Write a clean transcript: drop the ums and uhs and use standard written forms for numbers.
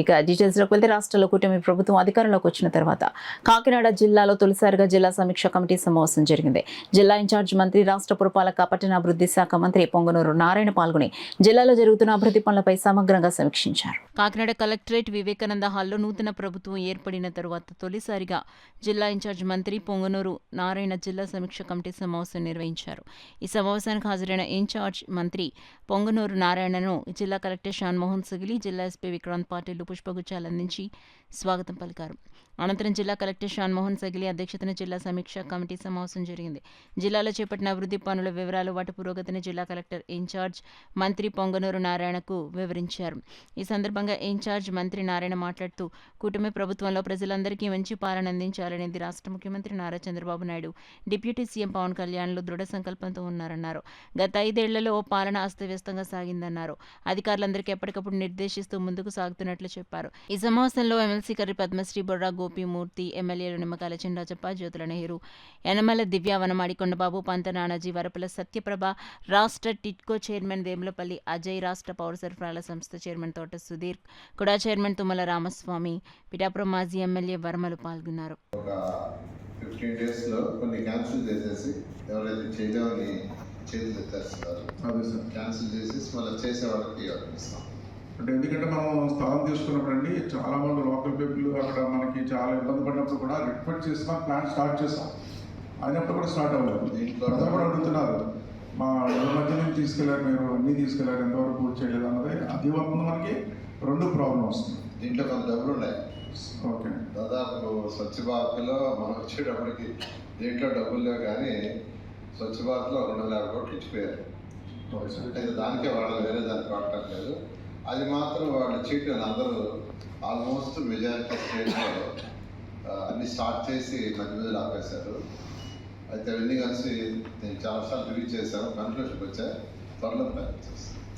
ఇక డీటెయిల్స్లోకి వెళ్తే రాష్ట్రంలో కూటమి ప్రభుత్వం అధికారంలోకి వచ్చిన తర్వాత కాకినాడ జిల్లాలో తొలిసారిగా జిల్లా సమీక్ష కమిటీ సమావేశం జరిగింది. జిల్లా ఇన్ఛార్జ్ మంత్రి, రాష్ట్ర పురపాలక పట్టణాభివృద్ధి శాఖ మంత్రి పొంగనూరు నారాయణ పాల్గొని జిల్లాలో జరుగుతున్న అభివృద్ధి పనులపై సమగ్రంగా సమీక్షించారు. కాకినాడ కలెక్టరేట్ వివేకానంద హాల్లో నూతన ప్రభుత్వం ఏర్పడిన తరువాత తొలిసారిగా జిల్లా ఇన్ఛార్జ్ మంత్రి పొంగనూరు నారాయణ జిల్లా సమీక్ష కమిటీ సమావేశం నిర్వహించారు. ఈ సమావేశానికి హాజరైన ఇన్ఛార్జ్ మంత్రి పొంగనూరు నారాయణను జిల్లా కలెక్టర్ షాన్మోహన్ సగిలి, జిల్లా ఎస్పీ విక్రాంత్ పాటిల్ పుష్పగుచ్చాలు అందించి స్వాగతం పలికారు. అనంతరం జిల్లా కలెక్టర్ షాన్మోహన్ సగిలి అధ్యక్షతన జిల్లా సమీక్ష కమిటీ సమావేశం జరిగింది. జిల్లాలో చేపట్టిన అభివృద్ధి పనుల వివరాలు, వాటి పురోగతిని జిల్లా కలెక్టర్ ఇన్ఛార్జ్ మంత్రి పొంగనూరు నారాయణకు వివరించారు. ఈ సందర్భంగా ఇన్ఛార్జ్ మంత్రి నారాయణ మాట్లాడుతూ, కూటమి ప్రభుత్వంలో ప్రజలందరికీ మంచి పాలన అందించాలనేది రాష్ట్ర ముఖ్యమంత్రి నారా చంద్రబాబు నాయుడు, డిప్యూటీ సీఎం పవన్ కళ్యాణ్లు దృఢ సంకల్పంతో ఉన్నారన్నారు. గత 5 ఏళ్లలో పాలన అస్తవ్యస్తంగా సాగిందన్నారు. అధికారులందరికీ ఎప్పటికప్పుడు నిర్దేశిస్తూ ముందుకు సాగుతున్నట్లు చెప్పారు. ఈ సమావేశంలో ఎమ్మెల్సీ కర్రి పద్మశ్రీ, బొర్రా గోపిమూర్తి, ఎమ్మెల్యేలు నిమ్మకాయల చినరాజప్ప, జ్యోతుల నెహ్రూ, యనమల దివ్య, వనమాడి కొండబాబు, పంత నానాజీ, వరపుల సత్యప్రభ, రాష్ట్ర టిట్కో చైర్మన్ దేములపల్లి అజయ్, రాష్ట్ర పౌర సరఫరాల సంస్థ చైర్మన్ తోట సుధీర్, కుడా చైర్మన్ తుమ్మల రామస్వామి, పిఠాపురం మాజీ ఎమ్మెల్యే వర్మలు పాల్గొన్నారు. 15 days లో కొన్ని క్యాన్సిల్ చేసేసి ఎవరైతే చేయలేమని చేతులు ఎత్తేస్తున్నారు క్యాన్సిల్ చేసేసి మళ్ళీ చేసే వాళ్ళకి ఇస్తాం. అంటే ఎందుకంటే మనం స్థలం తీసుకున్నప్పుడు అండి చాలా మంది లోకల్ పీపుల్ అక్కడ మనకి చాలా ఇబ్బంది పడినప్పుడు కూడా రిక్వెస్ట్ చేసిన ప్లాన్ స్టార్ట్ చేస్తాం, అయినప్పుడు కూడా స్టార్ట్ అవ్వలేదు. దీంట్లో కూడా అడుగుతున్నారు, మా మధ్య నుంచి తీసుకెళ్ళారు, మీరు అన్నీ తీసుకెళ్ళారు, ఎంతవరకు పూర్తి చేయలేదు అన్నది. అది వస్తుంది మనకి 2 ప్రాబ్లం వస్తుంది. దీంట్లో కొంత డబ్బులు ఉన్నాయి. ఓకే, దాదాపు స్వచ్ఛ భారత్లో మనం వచ్చేటప్పటికి దీంట్లో డబ్బులు లేవు, కానీ స్వచ్ఛ భారత్లో 250 కోట్లు ఇచ్చిపోయారు. అయితే దానికే వాళ్ళు వేరే దానికి వాడటం లేదు. అది మాత్రం వాళ్ళు చీట్లు అందరూ ఆల్మోస్ట్ మెజారిటీ స్టేట్లో అన్ని స్టార్ట్ చేసి మధ్య మధ్యలో ఆపేశారు. అయితే అవన్నీ కలిసి నేను చాలాసార్లు రివ్యూ చేశాను, కన్క్లూషన్కి వచ్చా, త్వరలో ప్లాన్ చేస్తాను.